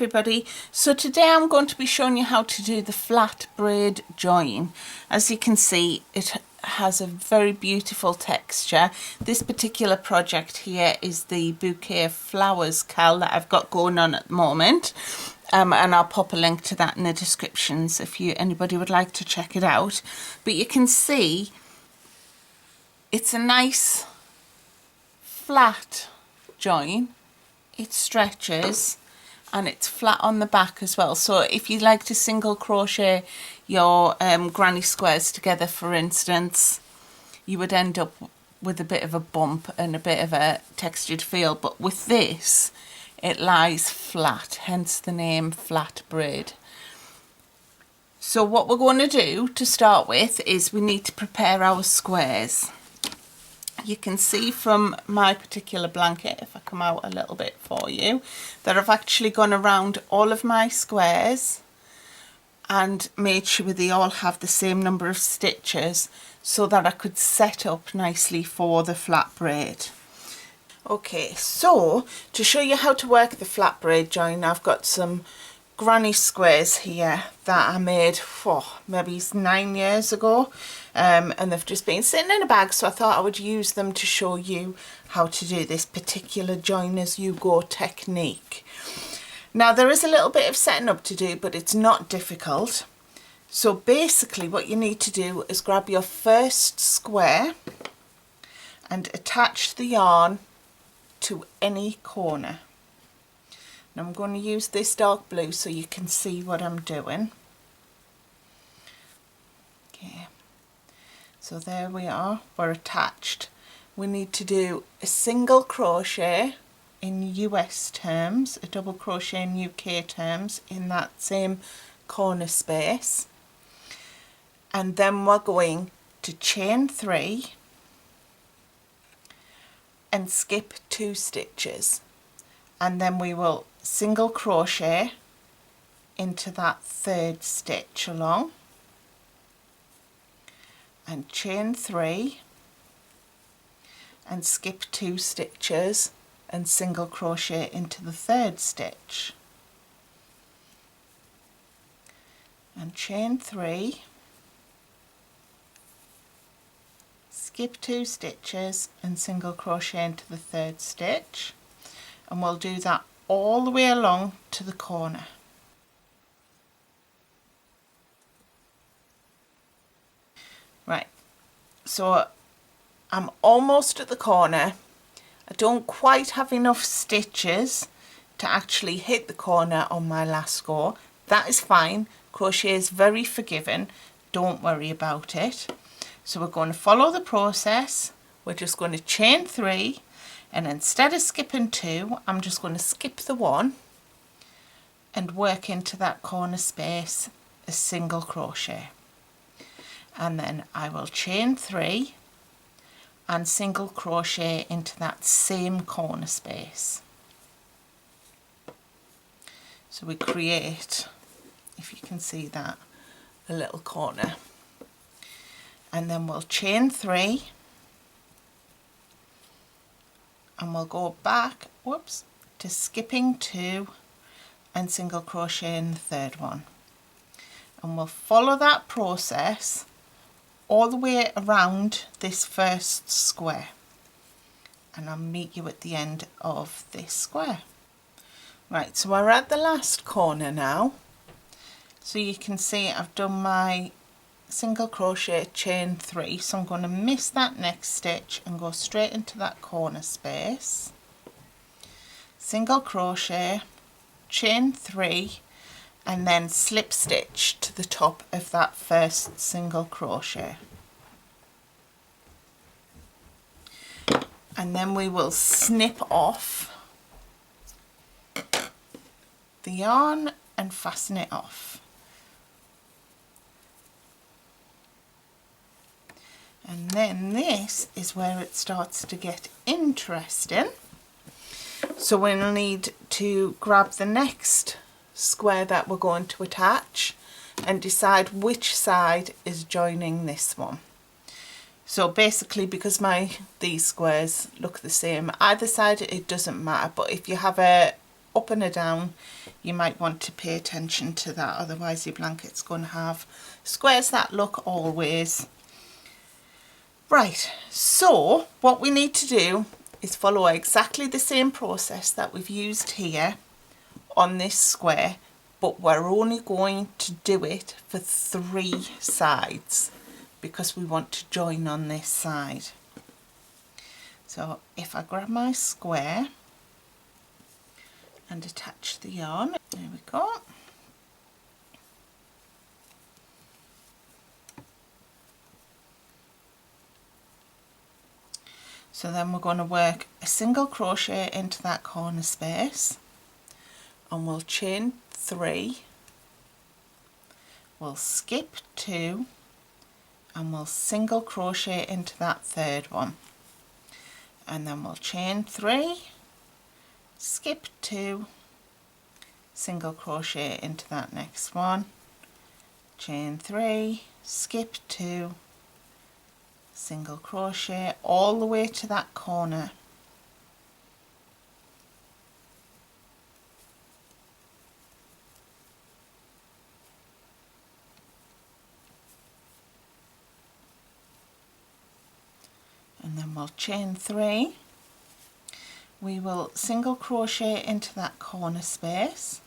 everybody. So today I'm going to be showing you how to do the flat braid join. As you can see, it has a very beautiful texture. This particular project here is the bouquet of flowers cal that I've got going on at the moment, and I'll pop a link to that in the descriptions if anybody would like to check it out. But you can see it's a nice flat join. It stretches and it's flat on the back as well. So if you like to single crochet your granny squares together, for instance, you would end up with a bit of a bump and a bit of a textured feel. But with this, it lies flat, hence the name flat braid. So what we're going to do to start with is we need to prepare our squares. You can see from my particular blanket, if I come out a little bit for you, that I've actually gone around all of my squares and made sure they all have the same number of stitches so that I could set up nicely for the flat braid. Okay, so to show you how to work the flat braid join, I've got some granny squares here that I made maybe 9 years ago, and they've just been sitting in a bag, so I thought I would use them to show you how to do this particular join as you go technique. Now there is a little bit of setting up to do, but it's not difficult. So basically what you need to do is grab your first square and attach the yarn to any corner. Now I'm going to use this dark blue so you can see what I'm doing. Okay, so there we are, we're attached. We need to do a single crochet in US terms, a double crochet in UK terms in that same corner space, and then we're going to chain 3 and skip 2 stitches, and then we will single crochet into that 3rd stitch along and chain 3 and skip 2 stitches and single crochet into the 3rd stitch and chain 3, skip 2 stitches and single crochet into the 3rd stitch, and we'll do that all the way along to the corner. Right, so I'm almost at the corner. I don't quite have enough stitches to actually hit the corner on my last go. That is fine. Crochet is very forgiving. Don't worry about it. So we're going to follow the process. We're just going to chain 3, and instead of skipping 2, I'm just going to skip the 1 and work into that corner space a single crochet, and then I will chain 3 and single crochet into that same corner space. So we create, if you can see that, a little corner, and then we'll chain 3 and we'll go back to skipping 2 and single crochet in the 3rd one, and we'll follow that process all the way around this first square, and I'll meet you at the end of this square. Right, so we're at the last corner now, so you can see I've done my single crochet, chain 3, so I'm going to miss that next stitch and go straight into that corner space, single crochet, chain 3, and then slip stitch to the top of that first single crochet, and then we will snip off the yarn and fasten it off. And then this is where it starts to get interesting. So we'll need to grab the next square that we're going to attach and decide which side is joining this one. So basically, because these squares look the same, either side it doesn't matter, but if you have a up and a down, you might want to pay attention to that, otherwise your blanket's going to have squares that look all ways. Right, so what we need to do is follow exactly the same process that we've used here on this square, but we're only going to do it for 3 sides because we want to join on this side. So if I grab my square and attach the yarn, there we go. So then we're going to work a single crochet into that corner space, and we'll chain 3, we'll skip 2, and we'll single crochet into that third one, and then we'll chain 3, skip 2, single crochet into that next one, chain 3, skip 2, single crochet all the way to that corner. And then we'll chain 3, we will single crochet into that corner space,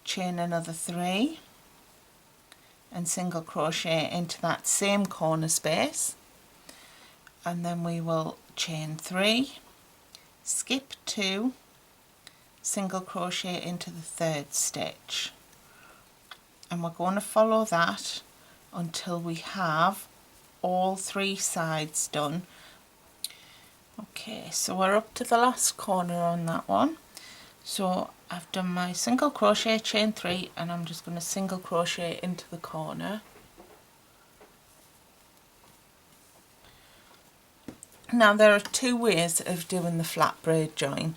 chain another 3, and single crochet into that same corner space, and then we will chain 3, skip 2, single crochet into the third stitch, and we're going to follow that until we have all 3 sides done. Okay, so we're up to the last corner on that one. So I've done my single crochet, chain 3, and I'm just going to single crochet into the corner. Now there are 2 ways of doing the flat braid join.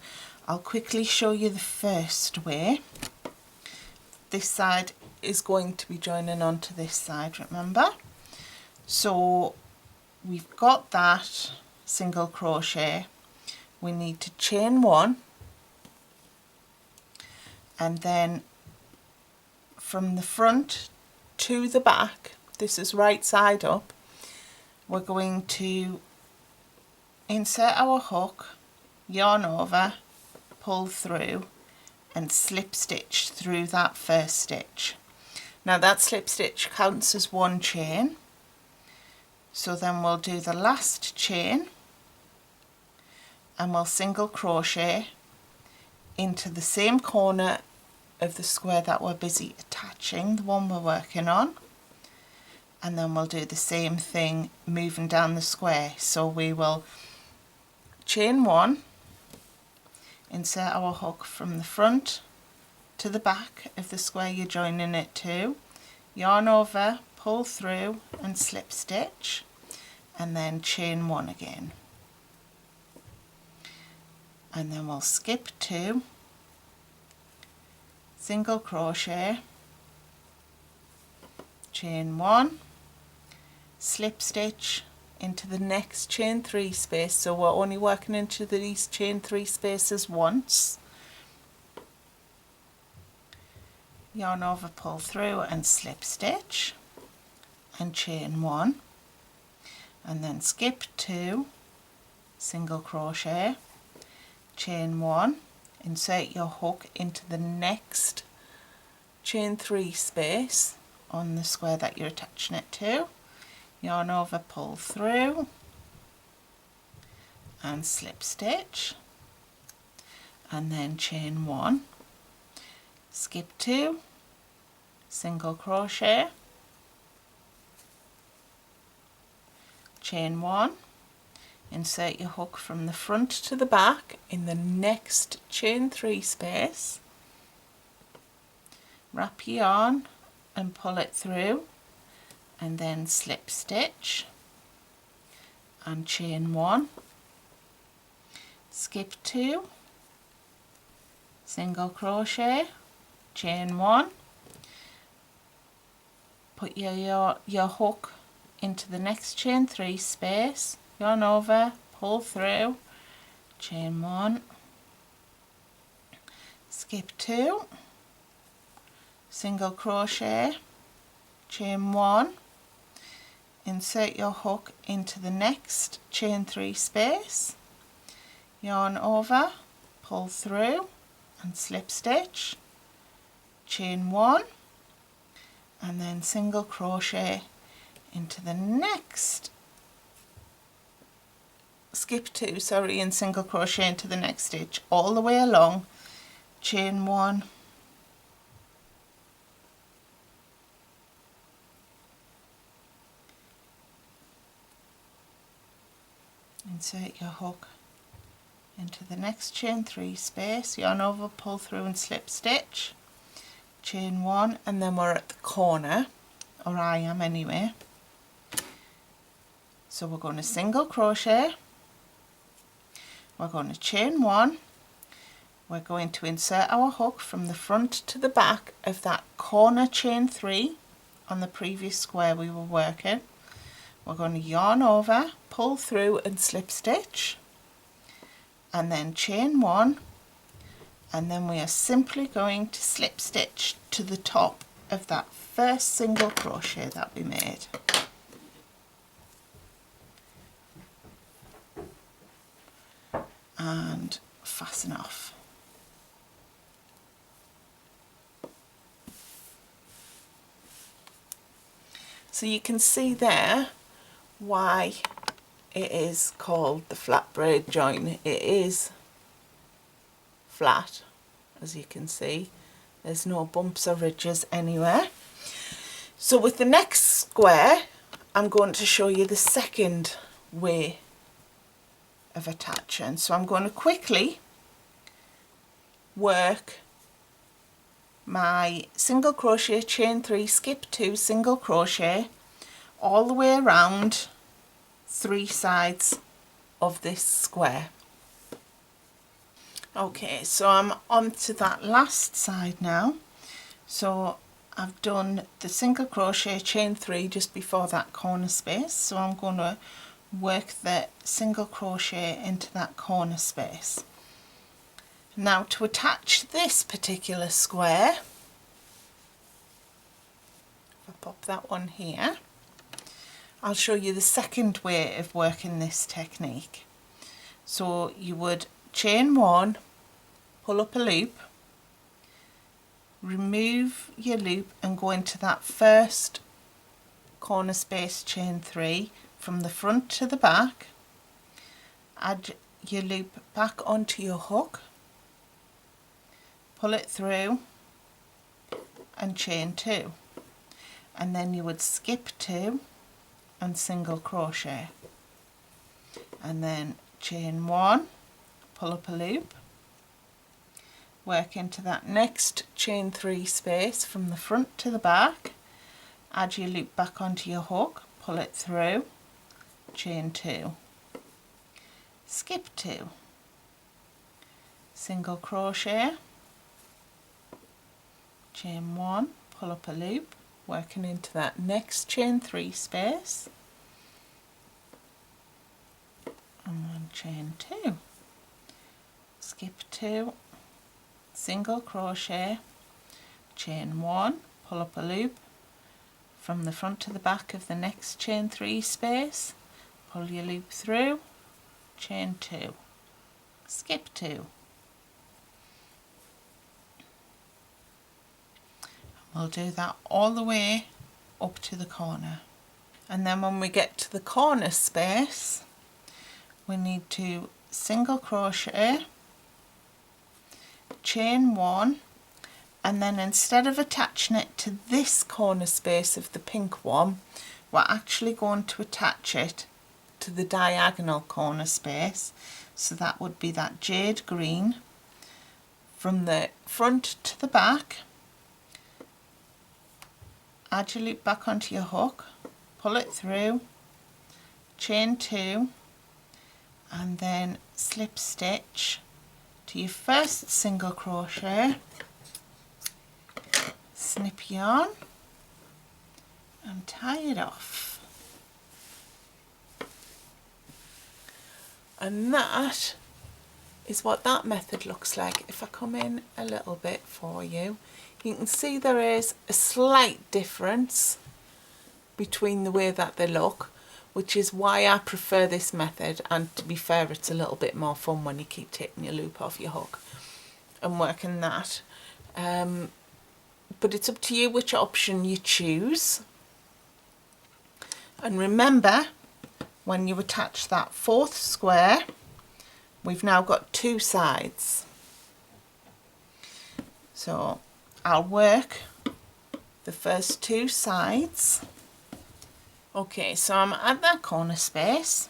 I'll quickly show you the first way. This side is going to be joining onto this side, remember? So we've got that single crochet, we need to chain 1, and then from the front to the back, this is right side up, we're going to insert our hook, yarn over, pull through, and slip stitch through that first stitch. Now that slip stitch counts as 1 chain, so then we'll do the last chain and we'll single crochet into the same corner of the square that we're busy attaching, the one we're working on, and then we'll do the same thing moving down the square. So we will chain 1, insert our hook from the front to the back of the square you're joining it to, yarn over, pull through and slip stitch, and then chain 1 again, and then we'll skip 2, single crochet, chain 1, slip stitch into the next chain 3 space, so we're only working into these chain 3 spaces once, yarn over, pull through and slip stitch and chain 1, and then skip 2, single crochet, chain 1, insert your hook into the next chain 3 space on the square that you're attaching it to, yarn over, pull through and slip stitch, and then chain 1, skip 2, single crochet, chain 1, insert your hook from the front to the back in the next chain 3 space, wrap your yarn and pull it through, and then slip stitch and chain 1, skip 2, single crochet, chain 1, put your hook into the next chain 3 space, yarn over, pull through, chain 1, skip 2, single crochet, chain 1, insert your hook into the next chain 3 space, yarn over, pull through and slip stitch, chain 1, and then single crochet into the next, skip 2, sorry, and single crochet into the next stitch all the way along, chain 1, insert your hook into the next chain 3 space, yarn over, pull through and slip stitch, chain 1, and then we're at the corner, or I am anyway. So we're going to single crochet, we're going to chain 1, we're going to insert our hook from the front to the back of that corner chain 3 on the previous square we were working. We're going to yarn over, pull through and slip stitch, and then chain 1, and then we are simply going to slip stitch to the top of that first single crochet that we made. And fasten off. So you can see there why it is called the flat braid join. It is flat, as you can see. There's no bumps or ridges anywhere. So with the next square, I'm going to show you the second way of attaching. So I'm going to quickly work my single crochet, chain 3, skip 2, single crochet all the way around 3 sides of this square. Okay, so I'm on to that last side now. So I've done the single crochet, chain 3 just before that corner space, so I'm going to work the single crochet into that corner space. Now to attach this particular square, if I pop that one here, I'll show you the second way of working this technique. So you would chain 1, pull up a loop, remove your loop and go into that first corner space, chain 3, from the front to the back, add your loop back onto your hook, pull it through and chain 2, and then you would skip 2 and single crochet, and then chain 1, pull up a loop, work into that next chain 3 space from the front to the back, add your loop back onto your hook, pull it through, chain 2, skip 2, single crochet, chain 1, pull up a loop, working into that next chain 3 space, and then chain 2, skip 2, single crochet, chain 1, pull up a loop from the front to the back of the next chain 3 space, pull your loop through, chain 2, skip 2. We'll do that all the way up to the corner, and then when we get to the corner space we need to single crochet, chain 1, and then instead of attaching it to this corner space of the pink one, we're actually going to attach it to the diagonal corner space. So that would be that jade green, from the front to the back, add your loop back onto your hook, pull it through, chain 2, and then slip stitch to your first single crochet, snip yarn and tie it off. And that is what that method looks like. If I come in a little bit for you, you can see there is a slight difference between the way that they look, which is why I prefer this method. And to be fair, it's a little bit more fun when you keep taking your loop off your hook and working that. But it's up to you which option you choose. And remember, when you attach that fourth square, we've now got two sides. So I'll work the first two sides. Okay, so I'm at that corner space.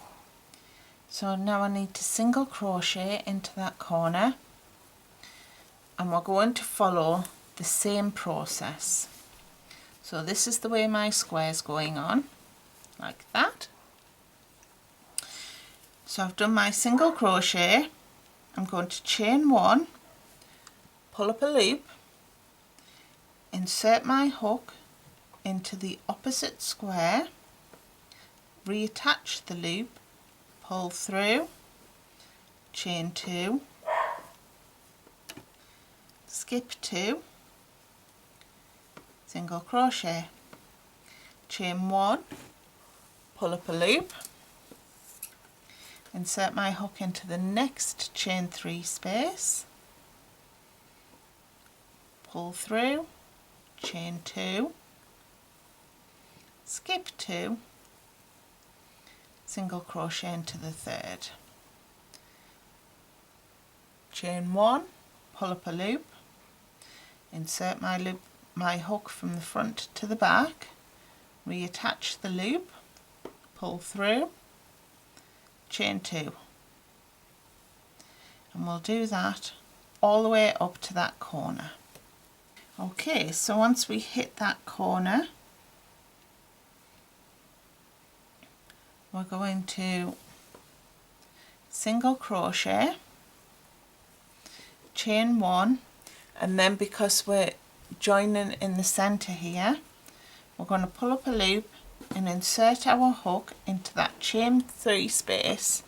So now I need to single crochet into that corner, and we're going to follow the same process. So this is the way my square is going on, like that. So I've done my single crochet. I'm going to chain one, pull up a loop, insert my hook into the opposite square, reattach the loop, pull through, chain two, skip two, single crochet, chain one, pull up a loop, insert my hook into the next chain three space, pull through, chain two, skip two, single crochet into the third, chain one, pull up a loop, insert my hook from the front to the back, reattach the loop, pull through, chain two, and we'll do that all the way up to that corner. Okay, so once we hit that corner, we're going to single crochet, chain one, and then because we're joining in the center here, we're going to pull up a loop and insert our hook into that chain three space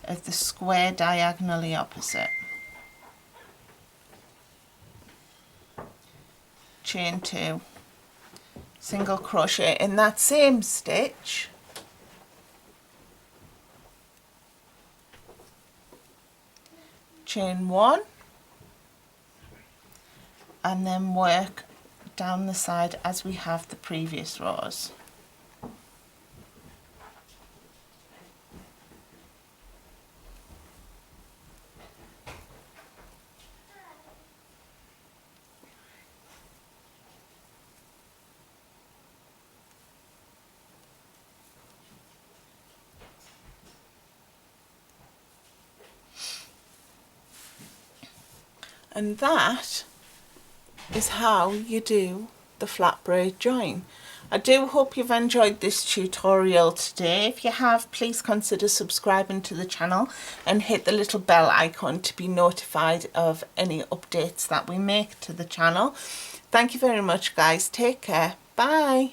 of the square diagonally opposite. Chain two, single crochet in that same stitch, chain one, and then work down the side as we have the previous rows. And that is how you do the flat braid join. I do hope you've enjoyed this tutorial today. If you have, please consider subscribing to the channel and hit the little bell icon to be notified of any updates that we make to the channel. Thank you very much, guys. Take care. Bye.